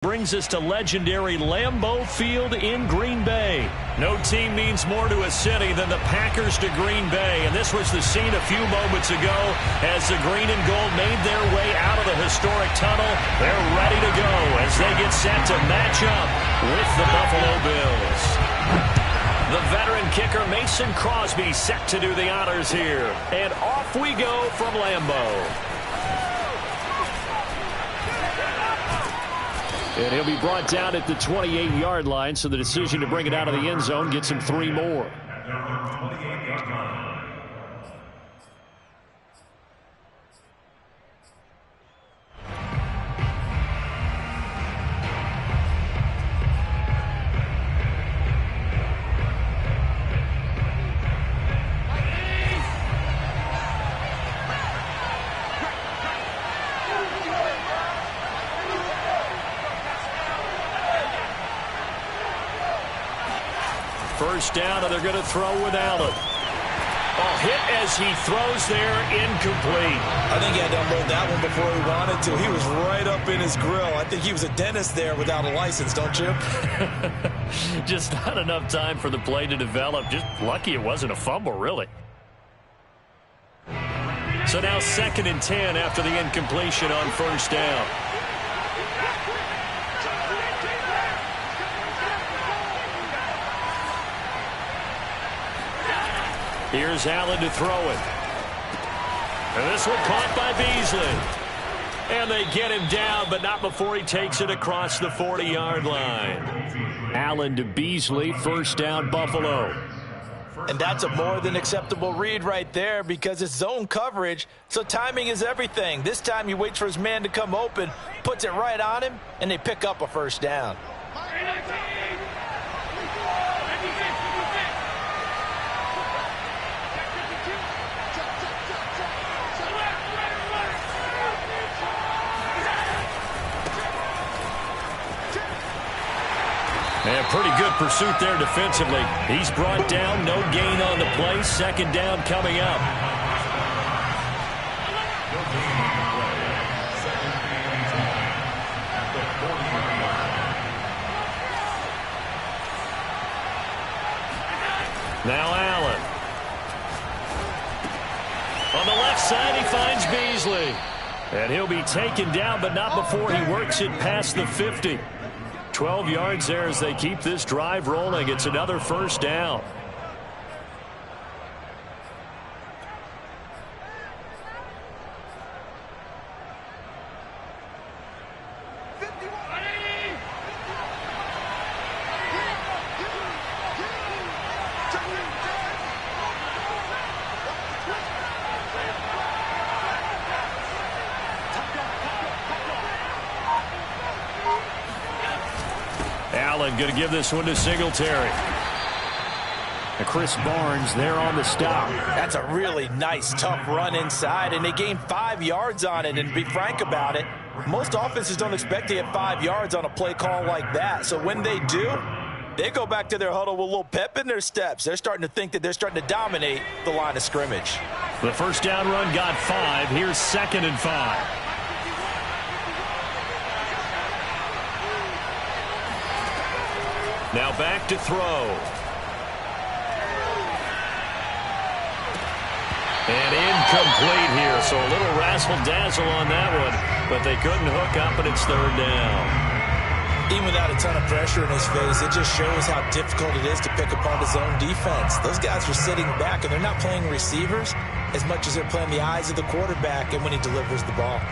Brings us to legendary Lambeau Field in Green Bay. No team means more to a city than the Packers to Green Bay. And this was the scene a few moments ago as the green and gold made their way out of the historic tunnel. They're ready to go as they get set to match up with the Buffalo Bills. The veteran kicker Mason Crosby set to do the honors here. And off we go from Lambeau. And he'll be brought down at the 28-yard line, so the decision to bring it out of the end zone gets him 3 more. First down, and they're going to throw with Allen. Hit as he throws there, incomplete. I think he had to unload that one before he wanted to. He was right up in his grill. I think he was a dentist there without a license, don't you? Just not enough time for the play to develop. Just lucky it wasn't a fumble, really. So now 2nd and 10 after the incompletion on first down. Here's Allen to throw it. And this one caught by Beasley. And they get him down, but not before he takes it across the 40-yard line. Allen to Beasley, first down Buffalo. And that's a more than acceptable read right there because it's zone coverage, so timing is everything. This time he waits for his man to come open, puts it right on him, and they pick up a first down. And pretty good pursuit there defensively. He's brought down, no gain on the play. Second down coming up. Now Allen. On the left side, he finds Beasley. And he'll be taken down, but not before he works it past the 50. 12 yards there as they keep this drive rolling. It's another first down. Allen going to give this one to Singletary. And Chris Barnes there on the stop. That's a really nice, tough run inside, and they gained 5 yards on it. And to be frank about it, most offenses don't expect to get 5 yards on a play call like that. So when they do, they go back to their huddle with a little pep in their steps. They're starting to think that they're starting to dominate the line of scrimmage. The first down run got 5. Here's 2nd and 5. Now back to throw. And incomplete here. So a little razzle-dazzle on that one. But they couldn't hook up, and it's 3rd down. Even without a ton of pressure in his face, it just shows how difficult it is to pick apart his own defense. Those guys are sitting back, and they're not playing receivers as much as they're playing the eyes of the quarterback and when he delivers the ball.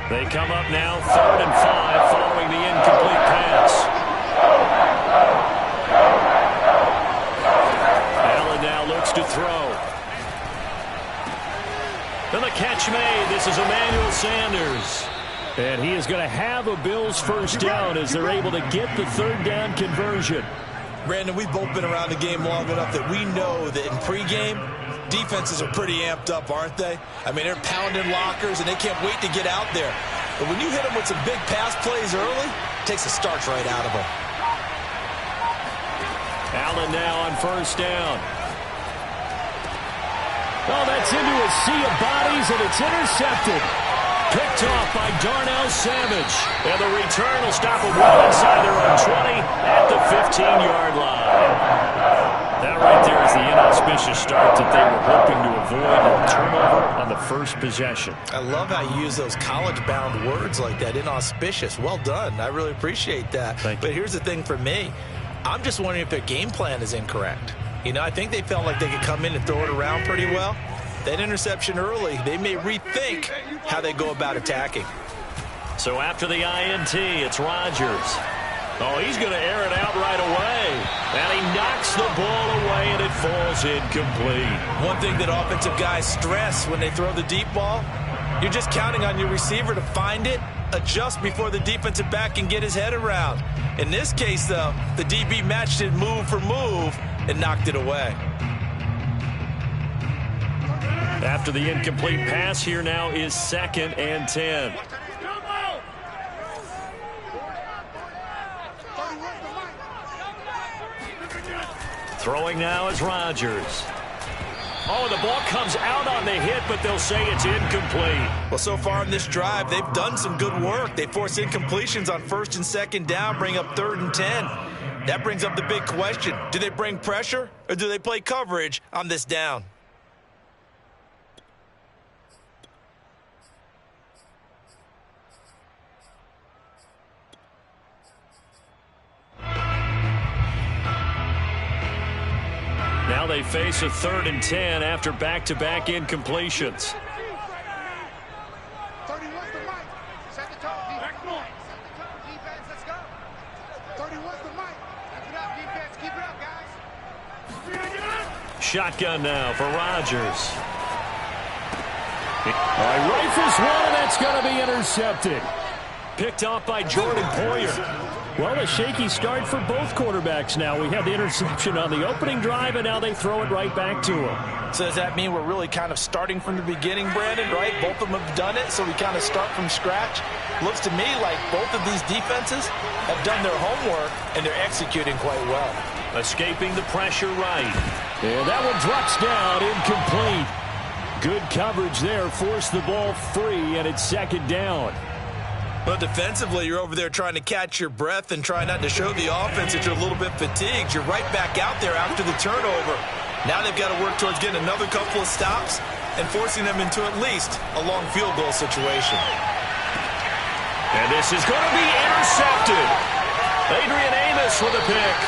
They come up now 3rd and 5 following the incomplete pass. Allen now looks to throw. And the catch made. This is Emmanuel Sanders. And he is going to have a Bills first down as they're able to get the 3rd down conversion. Brandon, we've both been around the game long enough that we know that in pregame, defenses are pretty amped up, aren't they? I mean, they're pounding lockers, and they can't wait to get out there. But when you hit them with some big pass plays early, it takes the starch right out of them. Allen now on first down. Oh, that's into a sea of bodies, and it's intercepted. Picked picked off by Darnell Savage. And the return will stop them well inside their own 20 at the 15-yard line. That right there is the inauspicious start that they were hoping to avoid, a turnover on the first possession. I love how you use those college-bound words like that, inauspicious. Well done. I really appreciate that. But here's the thing for me. I'm just wondering if their game plan is incorrect. You know, I think they felt like they could come in and throw it around pretty well. That interception early, they may rethink how they go about attacking. So after the INT, it's Rodgers. Oh, he's going to air it out right away. And he knocks the ball away, and it falls incomplete. One thing that offensive guys stress when they throw the deep ball, you're just counting on your receiver to find it, adjust before the defensive back can get his head around. In this case, though, the DB matched it move for move and knocked it away. After the incomplete pass, here now is 2nd and 10. Throwing now is Rodgers. Oh, the ball comes out on the hit, but they'll say it's incomplete. Well, so far in this drive, they've done some good work. They force incompletions on 1st and 2nd down, bring up 3rd and 10. That brings up the big question. Do they bring pressure, or do they play coverage on this down? Now they face a 3rd and 10 after back-to-back incompletions. 31's the mic. Set the tone, defense. Set the tone, defense. Let's go. 31's the mic. Keep it up, defense. Keep it up, guys. Shotgun now for Rodgers. Rifles one, and that's going to be intercepted. Picked off by Jordan Poyer. Well, a shaky start for both quarterbacks now. We had the interception on the opening drive, and now they throw it right back to him. So does that mean we're really kind of starting from the beginning, Brandon, right? Both of them have done it, so we kind of start from scratch. Looks to me like both of these defenses have done their homework, and they're executing quite well. Escaping the pressure right. And that one drops down, incomplete. Good coverage there, forced the ball free, and it's 2nd down. But defensively, you're over there trying to catch your breath and try not to show the offense that you're a little bit fatigued. You're right back out there after the turnover. Now they've got to work towards getting another couple of stops and forcing them into at least a long field goal situation. And this is going to be intercepted. Adrian Amos with a pick.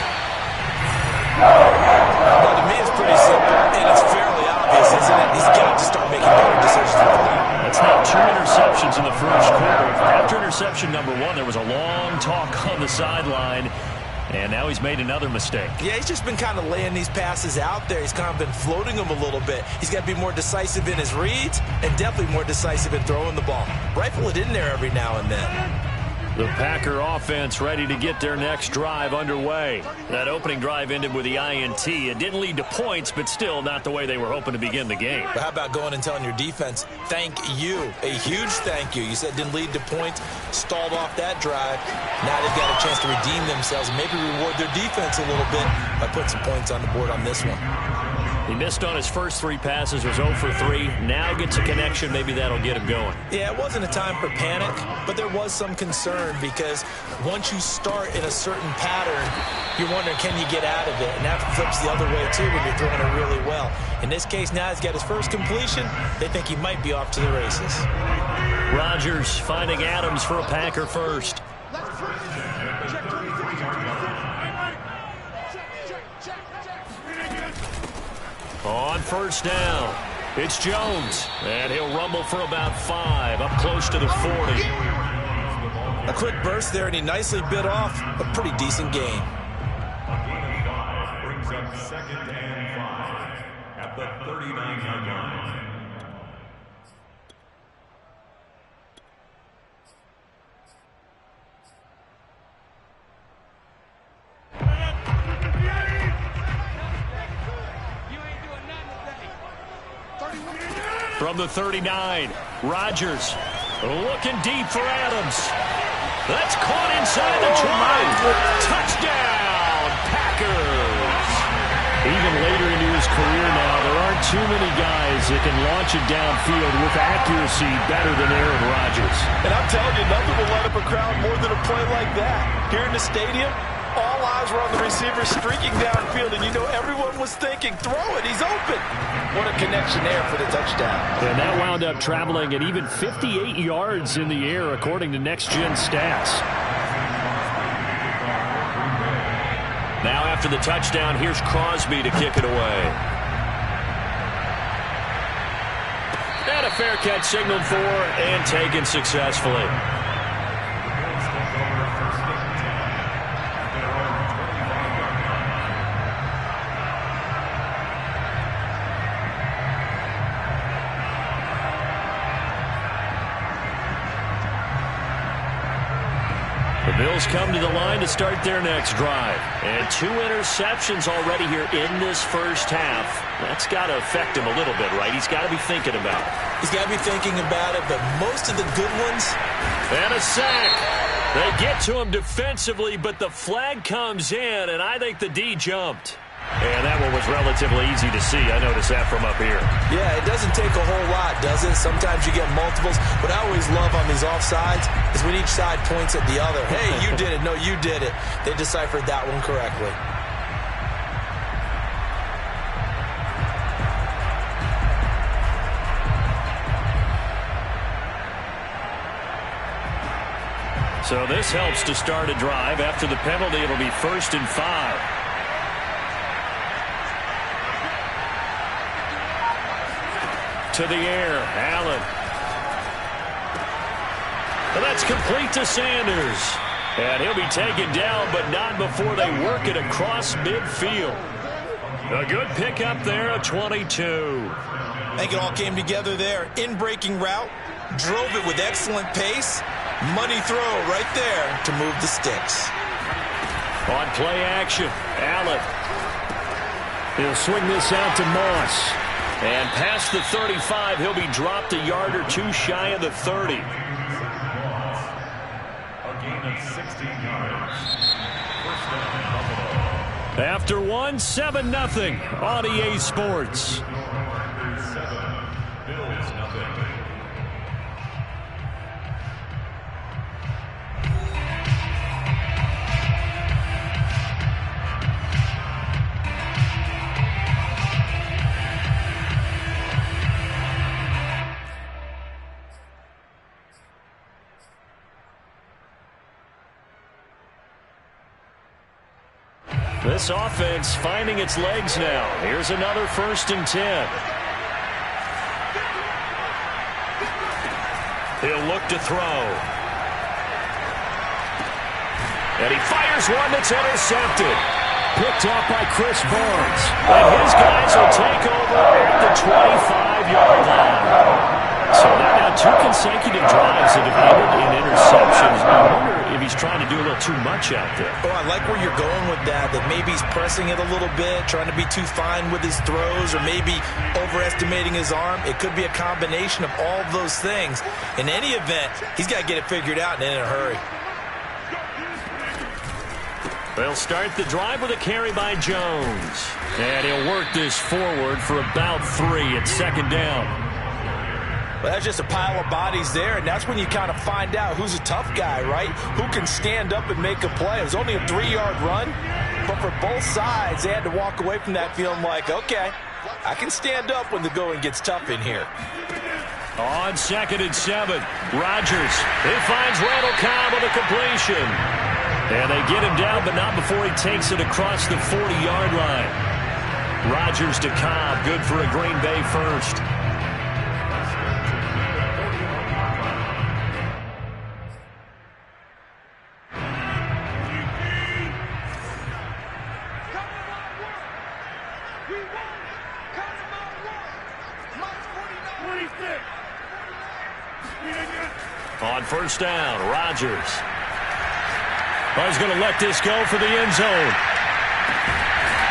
Well, to me, it's pretty simple, and it's fairly obvious, isn't it? He's got to start making better decisions with the ball. That's now 2 interceptions in the first quarter. After interception number 1, there was a long talk on the sideline, and now he's made another mistake. Yeah, he's just been kind of laying these passes out there. He's kind of been floating them a little bit. He's got to be more decisive in his reads and definitely more decisive in throwing the ball. Rifle it in there every now and then. The Packer offense ready to get their next drive underway. That opening drive ended with the INT. It didn't lead to points, but still not the way they were hoping to begin the game. But how about going and telling your defense, thank you, a huge thank you. You said didn't lead to points, stalled off that drive. Now they've got a chance to redeem themselves and maybe reward their defense a little bit by putting some points on the board on this one. He missed on his first 3 passes, was 0 for 3. Now gets a connection. Maybe that'll get him going. Yeah, it wasn't a time for panic, but there was some concern because once you start in a certain pattern, you're wondering, can you get out of it? And that flips the other way, too, when you're throwing it really well. In this case, now he's got his first completion. They think he might be off to the races. Rodgers finding Adams for a Packer first. On first down, it's Jones, and he'll rumble for about 5, up close to the 40. A quick burst there, and he nicely bit off a pretty decent gain. Brings up 2nd and 5 at the 39-yard line. From the 39, Rodgers looking deep for Adams. That's caught inside the 20. Touchdown, Packers. Even later into his career now, there aren't too many guys that can launch it downfield with accuracy better than Aaron Rodgers. And I'm telling you, nothing will light up a crowd more than a play like that. Here in the stadium, all eyes were on the receiver streaking downfield, and you know everyone was thinking, throw it, he's open. What a connection there for the touchdown. And that wound up traveling at even 58 yards in the air, according to Next Gen Stats. Now after the touchdown, here's Crosby to kick it away. And a fair catch signaled for and taken successfully. The Bills come to the line to start their next drive. And 2 interceptions already here in this first half. That's got to affect him a little bit, right? He's got to be thinking about it. He's got to be thinking about it, but most of the good ones. And a sack. They get to him defensively, but the flag comes in, and I think the D jumped. And that one was relatively easy to see. I noticed that from up here. Yeah, it doesn't take a whole lot, does it? Sometimes you get multiples. What I always love on these offsides is when each side points at the other. Hey, you did it. No, you did it. They deciphered that one correctly. So this helps to start a drive. After the penalty, it'll be 1st and 5. To the air, Allen. And that's complete to Sanders. And he'll be taken down, but not before they work it across midfield. A good pickup there, a 22. I think it all came together there. In-breaking route, drove it with excellent pace. Money throw right there to move the sticks. On play action, Allen. He'll swing this out to Moss. And past the 35, he'll be dropped a yard or two shy of the 30. A gain of 16 yards. First down, Buffalo. After one, 7-0 on EA Sports. 7, Bills nothing. This offense finding its legs now. Here's another 1st and 10. He'll look to throw. And he fires one that's intercepted. Picked off by Chris Barnes. And his guys will take over at the 25-yard line. So now 2 consecutive drives that have ended in interceptions. I wonder if he's trying to do a little too much out there. Oh, I like where you're going with that maybe he's pressing it a little bit, trying to be too fine with his throws, or maybe overestimating his arm. It could be a combination of all of those things. In any event, he's got to get it figured out and in a hurry. They'll start the drive with a carry by Jones. And he'll work this forward for about 3 at 2nd down. Well, that's just a pile of bodies there, and that's when you kind of find out who's a tough guy, right? Who can stand up and make a play. It was only a 3-yard run, but for both sides, they had to walk away from that feeling like, okay, I can stand up when the going gets tough in here. On 2nd and 7, Rodgers. He finds Randall Cobb with a completion. And they get him down, but not before he takes it across the 40-yard line. Rodgers to Cobb, good for a Green Bay first. On 1st down, Rodgers. He's going to let this go for the end zone.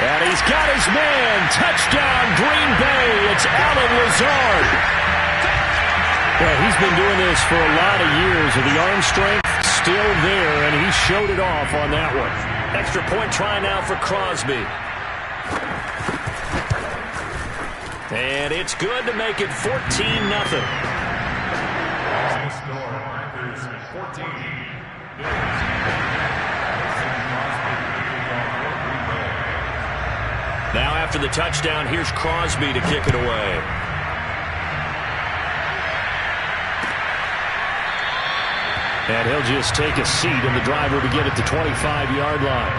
And he's got his man. Touchdown, Green Bay. It's Allen Lazard. Yeah, he's been doing this for a lot of years. The arm strength still there, and he showed it off on that one. Extra point try now for Crosby. And it's good to make it 14-0. Score, Packers 14. Now after the touchdown, here's Crosby to kick it away. And he'll just take a seat, and the drive will begin at the 25-yard line.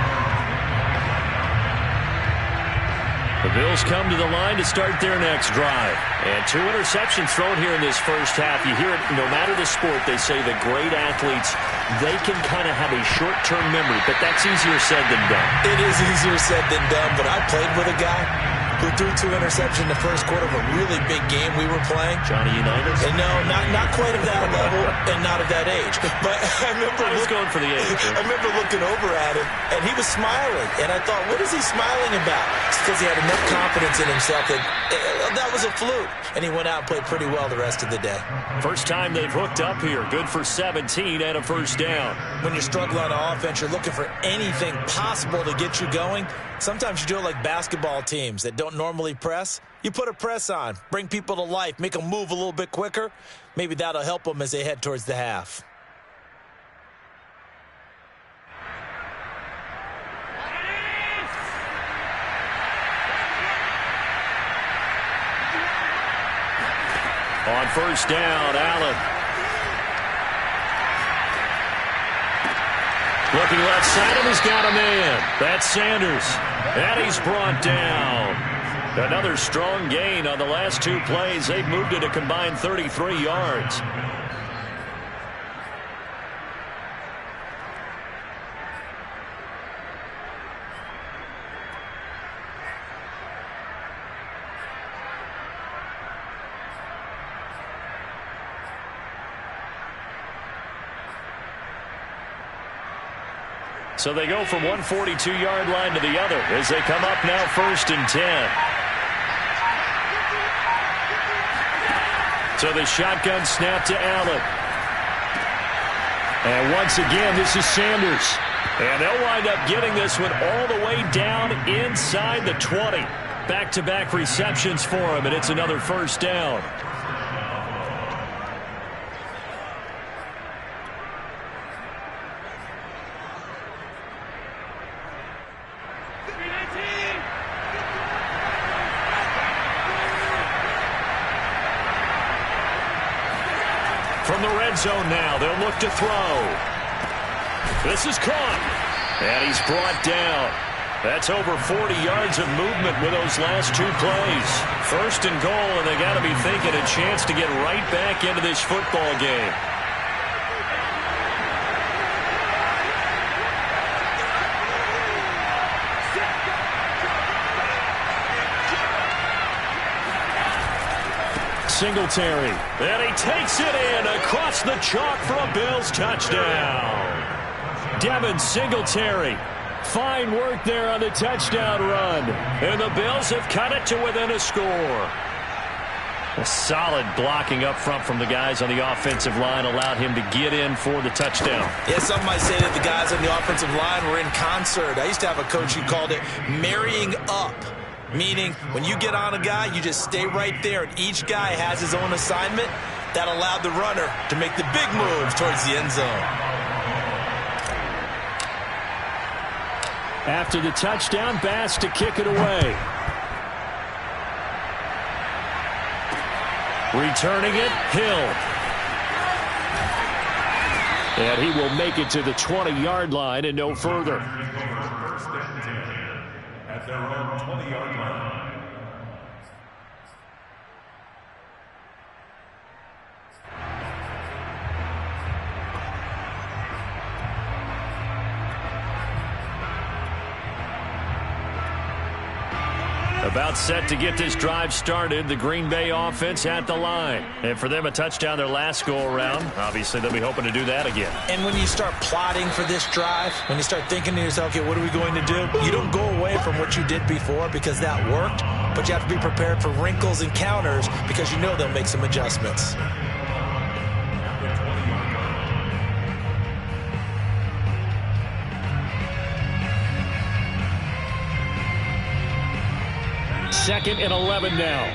The Bills come to the line to start their next drive. And 2 interceptions thrown here in this first half. You hear it, no matter the sport, they say the great athletes, they can kind of have a short-term memory, but that's easier said than done. It is easier said than done, but I played with a guy who threw 2 interceptions in the first quarter of a really big game we were playing. Johnny Unitas? And no, not quite at that level and not at that age. But I was going for the age. I remember looking over at him, and he was smiling. And I thought, what is he smiling about? It's because he had enough confidence in himself that that was a fluke. And he went out and played pretty well the rest of the day. First time they've hooked up here. Good for 17 and a first down. When you struggle on offense, you're looking for anything possible to get you going. Sometimes you do it like basketball teams that don't normally press. You put a press on, bring people to life, make them move a little bit quicker. Maybe that'll help them as they head towards the half. On first down, Allen. Looking left side, and he's got a man. That's Sanders. And he's brought down. Another strong gain on the last 2 plays. They've moved it a combined 33 yards. So they go from one 42-yard line to the other as they come up now 1st and 10. So the shotgun snap to Allen. And once again, this is Sanders. And they'll wind up getting this one all the way down inside the 20. Back-to-back receptions for him, and it's another first down. From the red zone now, they'll look to throw. This is caught. And he's brought down. That's over 40 yards of movement with those last 2 plays. 1st and goal, and they got to be thinking a chance to get right back into this football game. Singletary, and he takes it in across the chalk for a Bills touchdown. Devin Singletary, fine work there on the touchdown run, and the Bills have cut it to within a score. A solid blocking up front from the guys on the offensive line allowed him to get in for the touchdown. Yeah, some might say that the guys on the offensive line were in concert. I used to have a coach who called it marrying up. Meaning, when you get on a guy, you just stay right there, and each guy has his own assignment. That allowed the runner to make the big moves towards the end zone. After the touchdown, Bass to kick it away. Returning it, Hill. And he will make it to the 20-yard line and no further. At their own 20-yard line. About set to get this drive started, the Green Bay offense at the line. And for them, a touchdown their last go-around. Obviously, they'll be hoping to do that again. And when you start plotting for this drive, when you start thinking to yourself, okay, what are we going to do? You don't go away from what you did before because that worked, but you have to be prepared for wrinkles and counters because you know they'll make some adjustments. Second and 11 now.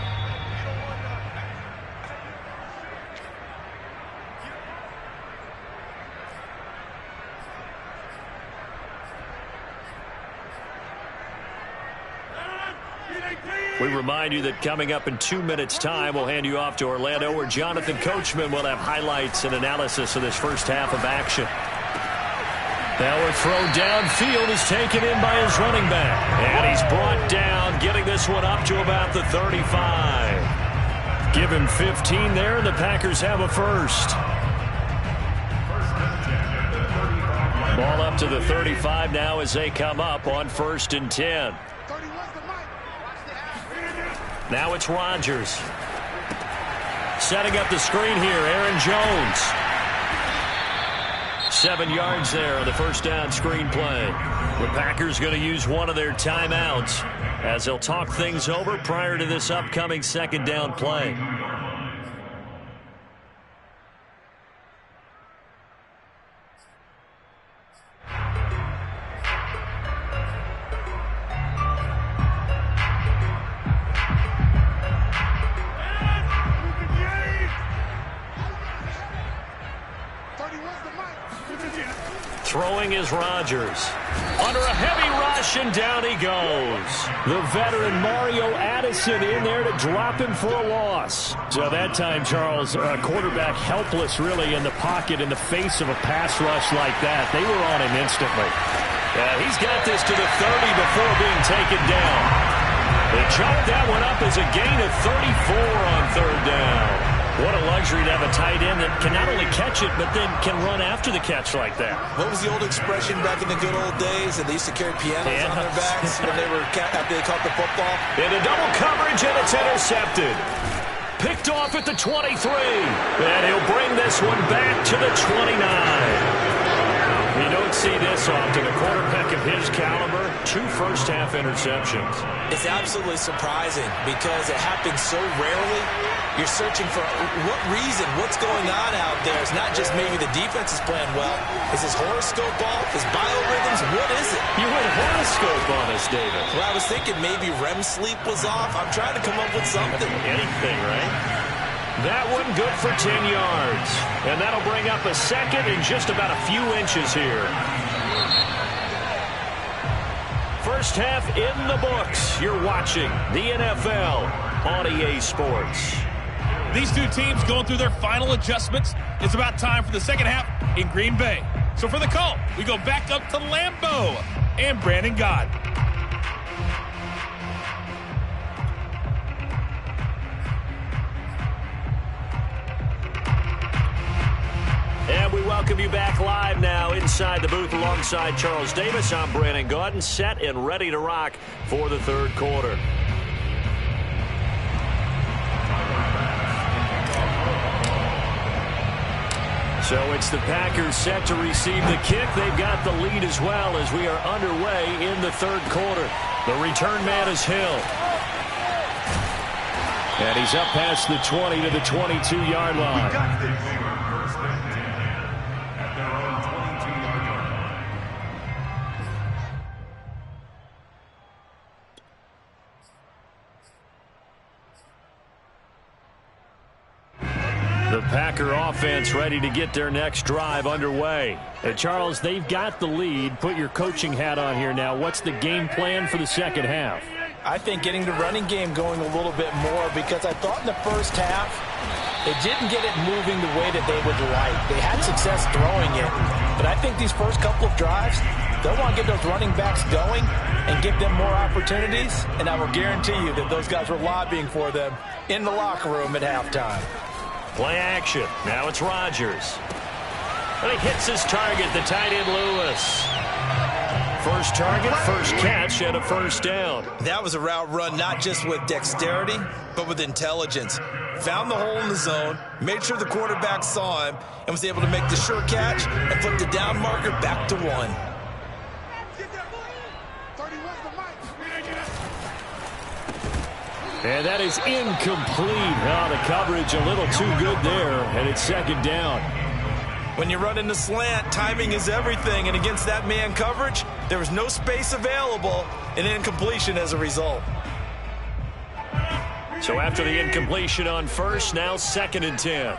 We remind you that coming up in 2 minutes' time, we'll hand you off to Orlando, where Jonathan Coachman will have highlights and analysis of this first half of action. Now a throw downfield is taken in by his running back. And he's brought down, getting this one up to about the 35. Give him 15 there, and the Packers have a first. Ball up to the 35 now as they come up on 1st and 10. Now it's Rodgers. Setting up the screen here, Aaron Jones. 7 yards there on the first down screen play. The Packers going to use one of their timeouts as they'll talk things over prior to this upcoming second down play. Throwing is Rodgers. Under a heavy rush, and down he goes. The veteran Mario Addison in there to drop him for a loss. So that time, Charles, quarterback helpless really in the pocket in the face of a pass rush like that. They were on him instantly. Yeah, he's got this to the 30 before being taken down. They chopped that one up as a gain of 34 on 3rd down. What a luxury to have a tight end that can not only catch it, but then can run after the catch like that. What was the old expression back in the good old days that they used to carry pianos on their backs when they were after they caught the football? In a double coverage, and it's intercepted. Picked off at the 23. And he'll bring this one back to the 29. You don't see this often. A quarterback of his caliber, 2 first-half interceptions. It's absolutely surprising because it happens so rarely. You're searching for what reason, what's going on out there. It's not just maybe the defense is playing well. Is his horoscope off? His biorhythms? What is it? You went horoscope on us, David. Well, I was thinking maybe REM sleep was off. I'm trying to come up with something. Anything, right? That one good for 10 yards. And that'll bring up a second in just about a few inches here. First half in the books. You're watching the NFL on EA Sports. These two teams going through their final adjustments. It's about time for the second half in Green Bay. So for the call, we go back up to Lambeau and Brandon Gott. And we welcome you back live now inside the booth alongside Charles Davis. I'm Brandon Gaudin, set and ready to rock for the 3rd quarter. So it's the Packers set to receive the kick. They've got the lead as well as we are underway in the 3rd quarter. The return man is Hill. And he's up past the 20 to the 22-yard line. The Packer offense ready to get their next drive underway. And Charles, they've got the lead. Put your coaching hat on here now. What's the game plan for the second half? I think getting the running game going a little bit more because I thought in the first half they didn't get it moving the way that they would like. They had success throwing it, but I think these first couple of drives, they'll want to get those running backs going and give them more opportunities, and I will guarantee you that those guys were lobbying for them in the locker room at halftime. Play action. Now it's Rodgers. And he hits his target, the tight end Lewis. First target, first catch, and a first down. That was a route run not just with dexterity, but with intelligence. Found the hole in the zone, made sure the quarterback saw him, and was able to make the sure catch and flip the down marker back to 1. And that is incomplete. Oh, the coverage a little too good there, and it's second down. When you run in the slant, timing is everything, and against that man coverage, there was no space available, and incompletion as a result. So after the incompletion on first, now 2nd and 10.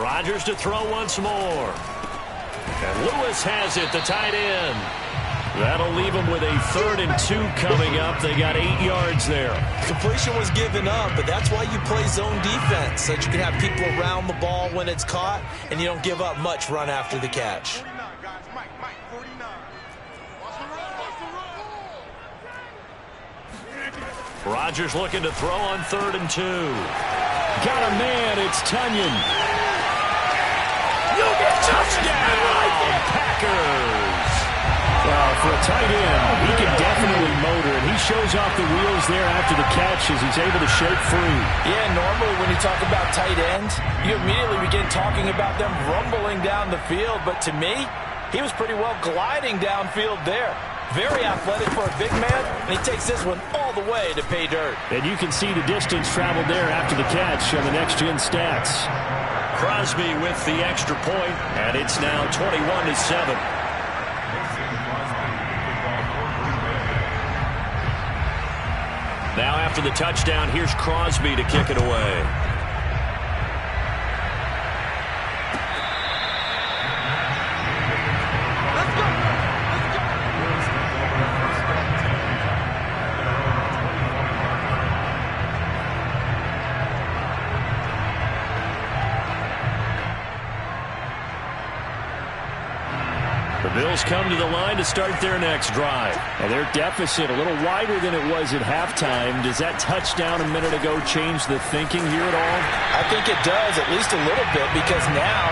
Rodgers to throw once more. And Lewis has it, the tight end. That'll leave them with a 3rd and 2 coming up. They got 8 yards there. Completion was given up, but that's why you play zone defense, so that you can have people around the ball when it's caught, and you don't give up much run after the catch. 49, guys. Mike, 49. Watch the run. Rodgers looking to throw on 3rd and 2. Got a man. It's Tunyon. Touchdown, Packers. For a tight end, he can definitely motor, and he shows off the wheels there after the catch as he's able to shake free. Yeah, normally when you talk about tight ends, you immediately begin talking about them rumbling down the field, but to me, he was pretty well gliding downfield there. Very athletic for a big man, and he takes this one all the way to pay dirt. And you can see the distance traveled there after the catch on the next-gen stats. Crosby with the extra point, and it's now 21-7. Now after the touchdown, here's Crosby to kick it away. The Bills come to the line to start their next drive. And their deficit a little wider than it was at halftime. Does that touchdown a minute ago change the thinking here at all? I think it does, at least a little bit, because now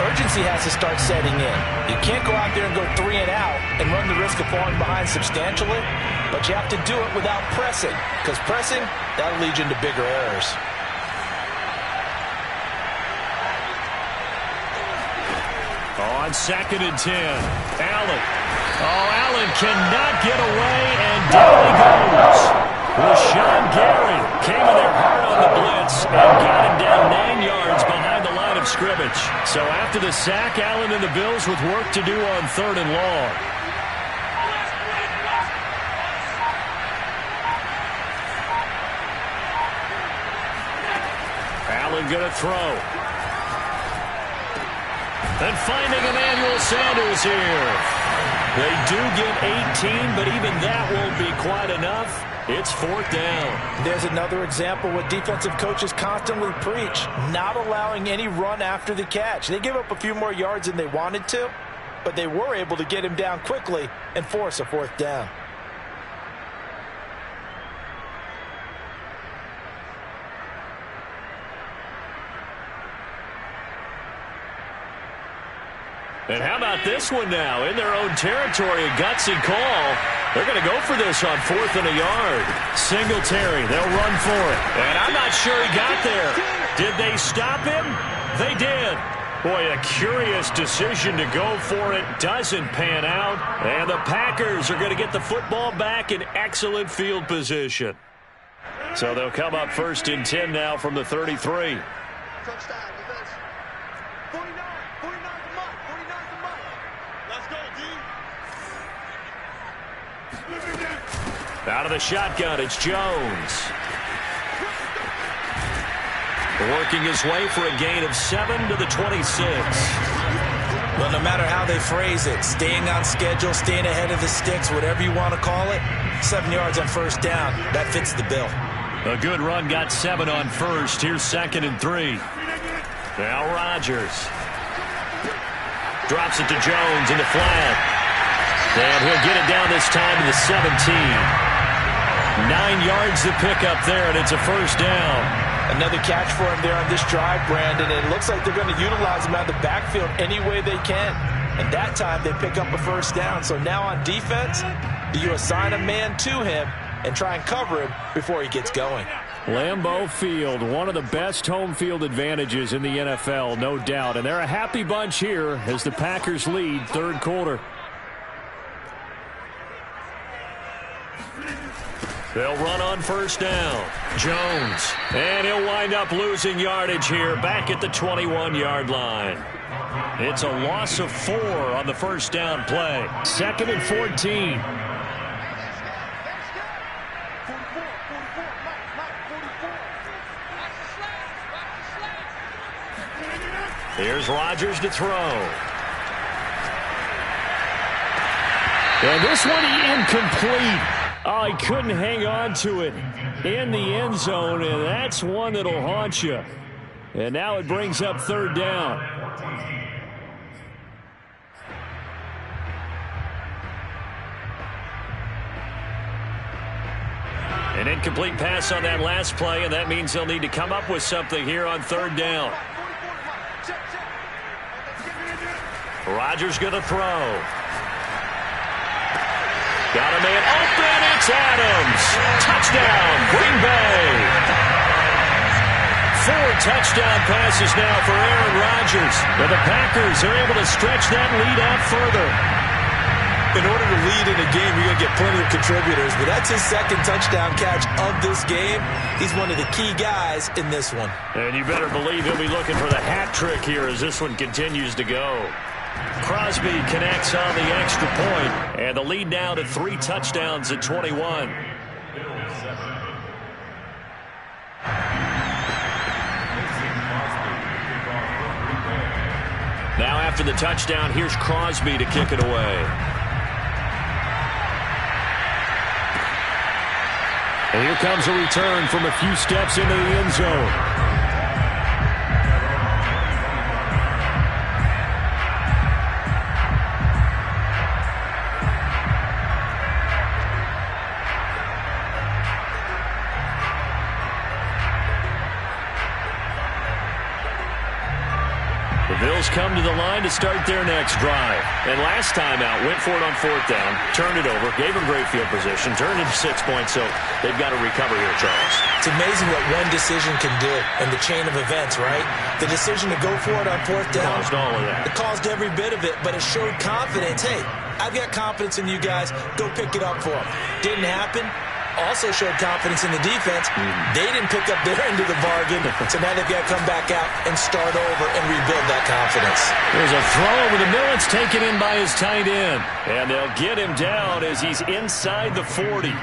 urgency has to start setting in. You can't go out there and go 3 and out and run the risk of falling behind substantially, but you have to do it without pressing, because pressing, that'll lead you into bigger errors. On 2nd and 10, Allen. Allen cannot get away, and down he goes. Rashawn Gary came in there hard on the blitz and got him down 9 yards behind the line of scrimmage. So after the sack, Allen and the Bills with work to do on 3rd and long. Allen going to throw. And finding Emmanuel Sanders here. They do get 18, but even that won't be quite enough. It's 4th down. There's another example what defensive coaches constantly preach, not allowing any run after the catch. They give up a few more yards than they wanted to, but they were able to get him down quickly and force a 4th down. And how about this one now? In their own territory, a gutsy call. They're going to go for this on 4th and a yard. Singletary, they'll run for it. And I'm not sure he got there. Did they stop him? They did. Boy, a curious decision to go for it. Doesn't pan out. And the Packers are going to get the football back in excellent field position. So they'll come up 1st and 10 now from the 33. Touchdown, defense. 49. 49's the mark. 49's the mark. Let's go, D. Out of the shotgun, it's Jones. Working his way for a gain of 7 to the 26. Well, no matter how they phrase it, staying on schedule, staying ahead of the sticks, whatever you want to call it, 7 yards on 1st down, that fits the bill. A good run got 7 on 1st. Here's 2nd and 3. Now Rodgers. Drops it to Jones in the flat. And he'll get it down this time to the 17. 9 yards to pick up there, and it's a 1st down. Another catch for him there on this drive, Brandon. It looks like they're going to utilize him out of the backfield any way they can. And that time they pick up a 1st down. So now on defense, do you assign a man to him and try and cover him before he gets going? Lambeau Field, one of the best home field advantages in the NFL, no doubt. And they're a happy bunch here as the Packers lead 3rd quarter. They'll run on 1st down. Jones. And he'll wind up losing yardage here back at the 21-yard line. It's a loss of 4 on the 1st down play. 2nd and 14. Here's Rodgers to throw. And this one incomplete. Oh, he couldn't hang on to it in the end zone, and that's one that'll haunt you. And now it brings up third down. An incomplete pass on that last play, and that means they'll need to come up with something here on third down. Rodgers going to throw. Got a man open. It's Adams. Touchdown, Green Bay. 4 touchdown passes now for Aaron Rodgers. And the Packers are able to stretch that lead out further. In order to lead in a game, you're going to get plenty of contributors, but that's his second touchdown catch of this game. He's one of the key guys in this one. And you better believe he'll be looking for the hat trick here as this one continues to go. Crosby connects on the extra point, and the lead now to 3 touchdowns at 21. Now after the touchdown, here's Crosby to kick it away. And here comes a return from a few steps into the end zone. Bills come to the line to start their next drive. And last time out, went for it on 4th down, turned it over, gave them great field position, turned into 6 points, so they've got to recover here, Charles. It's amazing what one decision can do in the chain of events, right? The decision to go for it on 4th down. Caused all of that. It caused every bit of it, but it showed confidence. Hey, I've got confidence in you guys. Go pick it up for them. Didn't happen. Also showed confidence in the defense. They didn't pick up their end of the bargain, so now they've got to come back out and start over and rebuild that confidence. There's a throw over the middle. It's taken in by his tight end. And they'll get him down as he's inside the 40.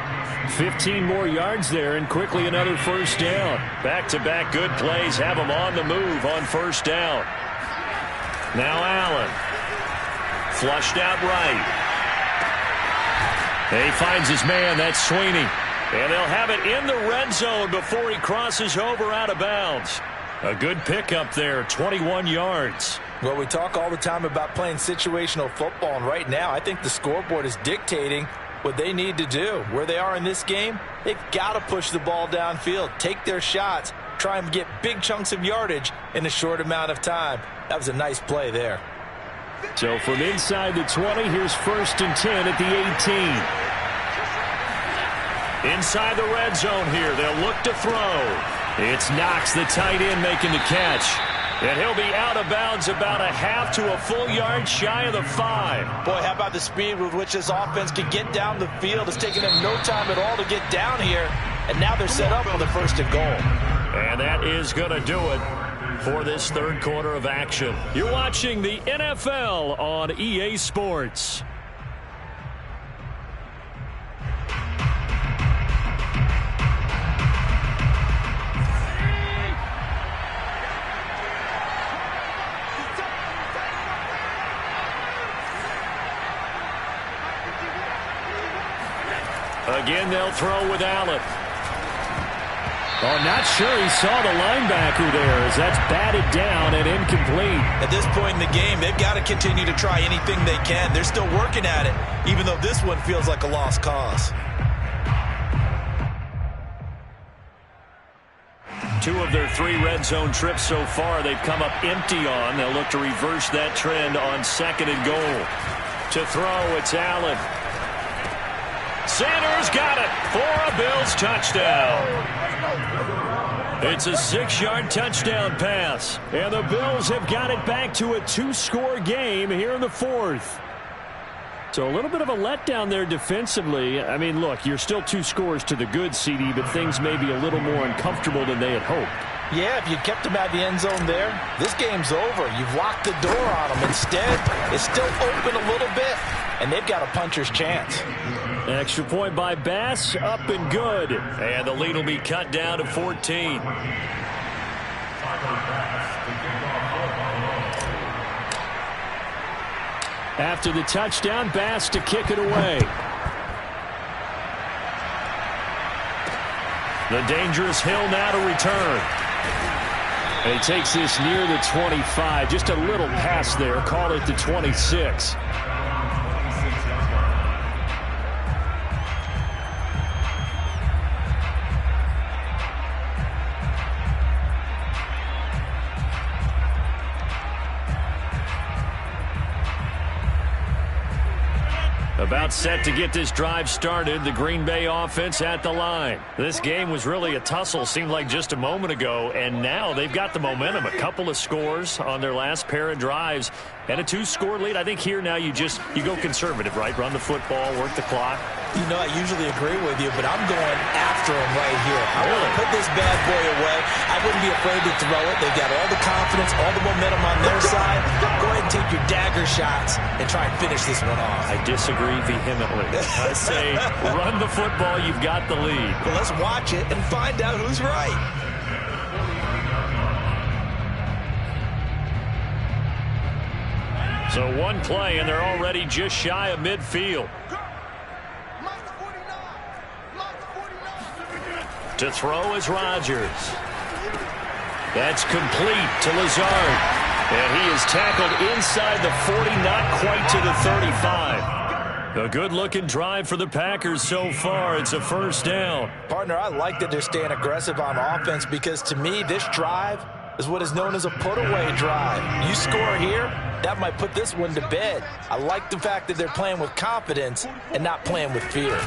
15 more yards there, and quickly another first down. Back-to-back good plays have him on the move on first down. Now Allen. Flushed out right. And he finds his man. That's Sweeney. And they'll have it in the red zone before he crosses over out of bounds. A good pickup there, 21 yards. Well, we talk all the time about playing situational football, and right now I think the scoreboard is dictating what they need to do. Where they are in this game, they've got to push the ball downfield, take their shots, try and get big chunks of yardage in a short amount of time. That was a nice play there. So from inside the 20, here's 1st and 10 at the 18. Inside the red zone here, they'll look to throw. It's Knox, the tight end, making the catch. And he'll be out of bounds about a half to a full yard shy of the 5. Boy, how about the speed with which this offense can get down the field? It's taken them no time at all to get down here. And now they're set up for the 1st and goal. And that is going to do it for this third quarter of action. You're watching the NFL on EA Sports. Again, they'll throw with Allen. Oh, not sure he saw the linebacker there as that's batted down and incomplete. At this point in the game, they've got to continue to try anything they can. They're still working at it, even though this one feels like a lost cause. 2 of their 3 red zone trips so far, they've come up empty on. They'll look to reverse that trend on 2nd and goal. To throw, it's Allen. Sanders got it for a Bills touchdown. It's a 6-yard touchdown pass. And the Bills have got it back to a 2-score game here in the 4th. So a little bit of a letdown there defensively. I mean, look, you're still 2 scores to the good, CD, but things may be a little more uncomfortable than they had hoped. Yeah, if you kept them out of the end zone there, this game's over. You've locked the door on them. Instead, it's still open a little bit, and they've got a puncher's chance. Extra point by Bass, up and good. And the lead will be cut down to 14. After the touchdown, Bass to kick it away. The dangerous Hill now to return. And he takes this near the 25. Just a little pass there. Call it the 26. About set to get this drive started. The Green Bay offense at the line. This game was really a tussle, seemed like just a moment ago, and now they've got the momentum. A couple of scores on their last pair of drives and a 2-score lead. I think here now you go conservative, right? Run the football, work the clock. You know, I usually agree with you, but I'm going after him right here. I want to put this bad boy away. I wouldn't be afraid to throw it. They've got all the confidence, all the momentum on their side. Go ahead and take your dagger shots and try and finish this one off. I disagree vehemently. I say run the football. You've got the lead. Well, let's watch it and find out who's right. So one play, and they're already just shy of midfield. To throw is Rodgers. That's complete to Lazard. And he is tackled inside the 40, not quite to the 35. A good-looking drive for the Packers so far. It's a first down. Partner, I like that they're staying aggressive on offense because, to me, this drive is what is known as a put-away drive. You score here, that might put this one to bed. I like the fact that they're playing with confidence and not playing with fear.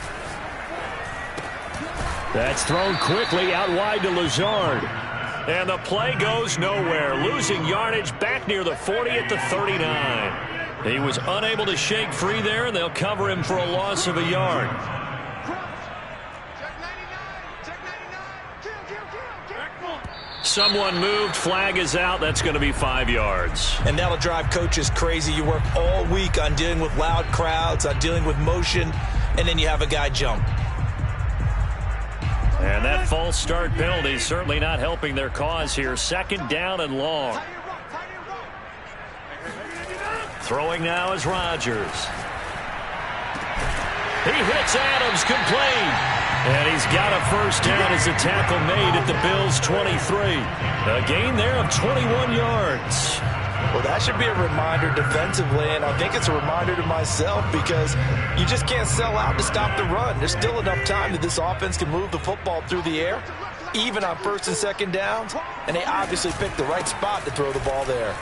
That's thrown quickly out wide to Lazard. And the play goes nowhere. Losing yardage back near the 40 at the 39. He was unable to shake free there, and they'll cover him for a loss of a yard. Someone moved. Flag is out. That's going to be 5 yards. And that'll drive coaches crazy. You work all week on dealing with loud crowds, on dealing with motion, and then you have a guy jump. And that false start penalty is certainly not helping their cause here. Second down and long. Throwing now is Rodgers. He hits Adams, complete. And he's got a first down as a tackle made at the Bills' 23. A gain there of 21 yards. Well, that should be a reminder defensively, and I think it's a reminder to myself because you just can't sell out to stop the run. There's still enough time that this offense can move the football through the air, even on first and second downs, and they obviously picked the right spot to throw the ball there.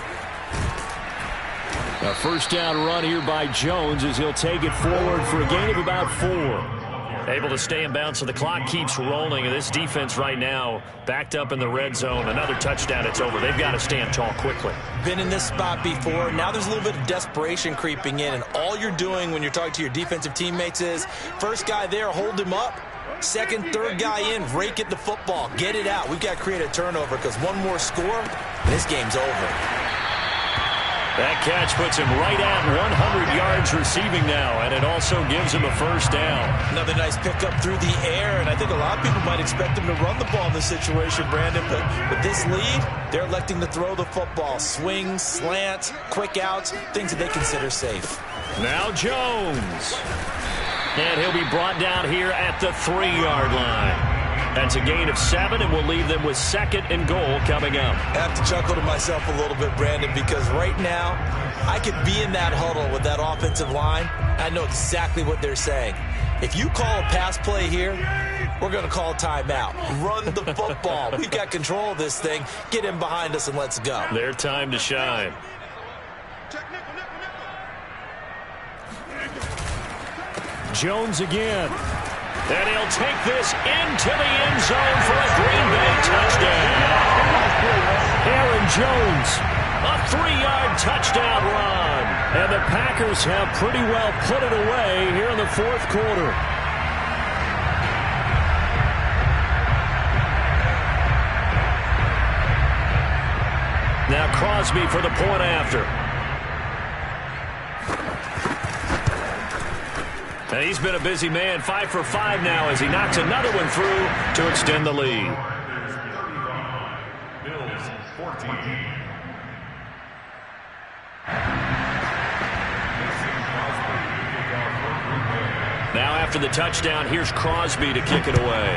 A first down run here by Jones as he'll take it forward for a gain of about 4. Able to stay in bounds, so the clock keeps rolling. And this defense right now backed up in the red zone. Another touchdown, it's over. They've got to stand tall quickly. Been in this spot before. Now there's a little bit of desperation creeping in. And all you're doing when you're talking to your defensive teammates is, first guy there, hold him up. Second, third guy in, rake at the football. Get it out. We've got to create a turnover because one more score, and this game's over. That catch puts him right at 100 yards receiving now, and it also gives him a first down. Another nice pickup through the air, and I think a lot of people might expect him to run the ball in this situation, Brandon, but with this lead, they're electing to throw the football. Swings, slants, quick outs, things that they consider safe. Now Jones. And he'll be brought down here at the 3-yard line. That's a gain of 7, and we'll leave them with second and goal coming up. I have to chuckle to myself a little bit, Brandon, because right now I could be in that huddle with that offensive line. I know exactly what they're saying. If you call a pass play here, we're going to call a timeout. Run the football. We've got control of this thing. Get in behind us and let's go. Their time to shine. Jones again. And he'll take this into the end zone for a Green Bay touchdown. Aaron Jones, a 3-yard touchdown run. And the Packers have pretty well put it away here in the fourth quarter. Now Crosby for the point after. And he's been a busy man, 5 for 5 now as he knocks another one through to extend the lead. Bills 14. Now after the touchdown, here's Crosby to kick it away.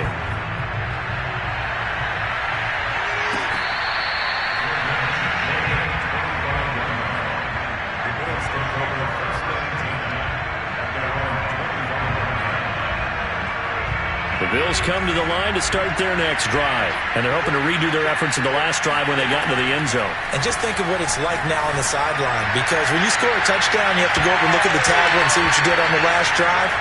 The Bills come to the line to start their next drive, and they're hoping to redo their efforts in the last drive when they got into the end zone. And just think of what it's like now on the sideline, because when you score a touchdown, you have to go over and look at the tablet and see what you did on the last drive.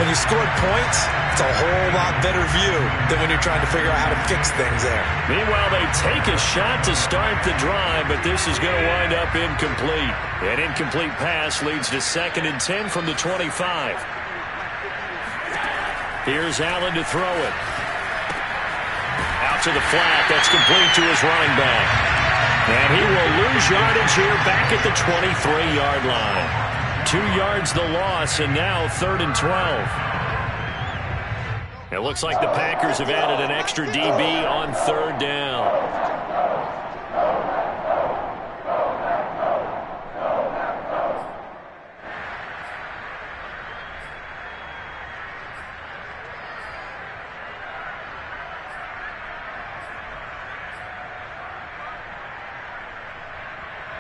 When you scored points, it's a whole lot better view than when you're trying to figure out how to fix things there. Meanwhile, they take a shot to start the drive, but this is going to wind up incomplete. An incomplete pass leads to 2nd and 10 from the 25. Here's Allen to throw it. Out to the flat. That's complete to his running back. And he will lose yardage here back at the 23-yard line. 2 yards the loss, and now 3rd and 12. It looks like the Packers have added an extra DB on 3rd down.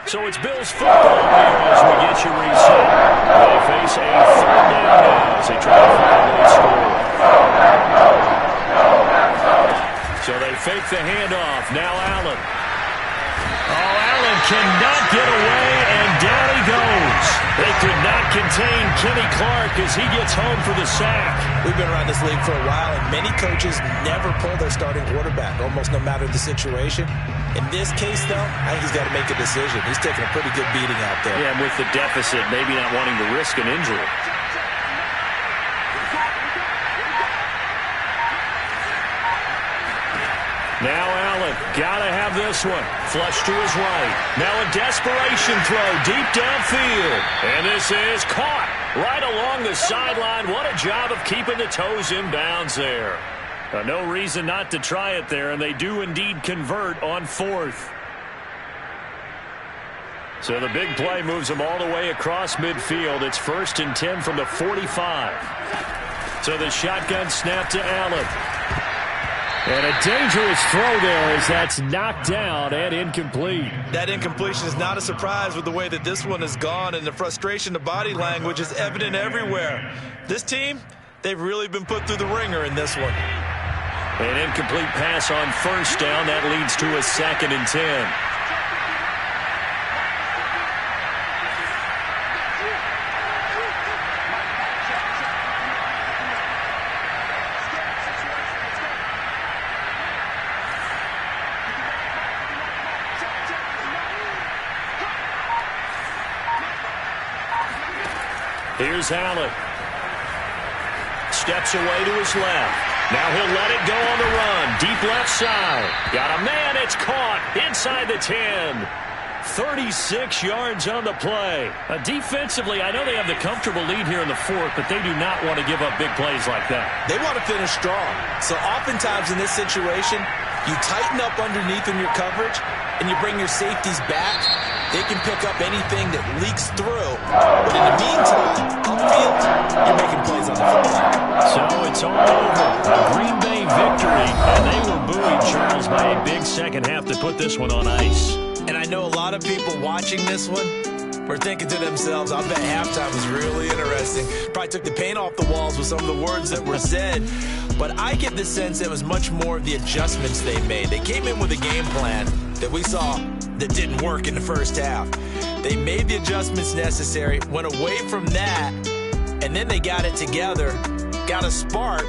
So it's Bills football here as we get you reset. They face a 3rd down now as they try to find a score. So they fake the handoff. Now Allen. Oh, Allen cannot get away, and down he goes. They could not contain Kenny Clark as he gets home for the sack. We've been around this league for a while, and many coaches never pull their starting quarterback, almost no matter the situation. In this case, though, I think he's got to make a decision. He's taking a pretty good beating out there. Yeah, and with the deficit, maybe not wanting to risk an injury. Now Allen, gotta have this one. Flush to his right. Now a desperation throw deep downfield. And this is caught right along the sideline. What a job of keeping the toes in bounds there. No reason not to try it there, and they do indeed convert on 4th. So the big play moves them all the way across midfield. It's 1st and 10 from the 45. So the shotgun snap to Allen. And a dangerous throw there as that's knocked down and incomplete. That incompletion is not a surprise with the way that this one has gone, and the frustration of body language is evident everywhere. This team, they've really been put through the ringer in this one. An incomplete pass on 1st down. That leads to a 2nd and 10. Here's Allen. Steps away to his left. Now he'll let it go on the run. Deep left side. Got a man. It's caught inside the 10. 36 yards on the play. Defensively, I know they have the comfortable lead here in the 4th, but they do not want to give up big plays like that. They want to finish strong. So oftentimes in this situation, you tighten up underneath in your coverage, and you bring your safeties back. They can pick up anything that leaks through. But in the meantime, upfield, you're making plays on the football. So it's all over. A Green Bay victory. And they were buoyed, Charles, by a big second half to put this one on ice. And I know a lot of people watching this one were thinking to themselves, I bet halftime was really interesting. Probably took the paint off the walls with some of the words that were said. But I get the sense it was much more of the adjustments they made. They came in with a game plan that we saw that didn't work in the first half. They made the adjustments necessary, went away from that, and then they got it together, got a spark,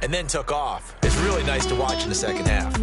and then took off. It's really nice to watch in the second half.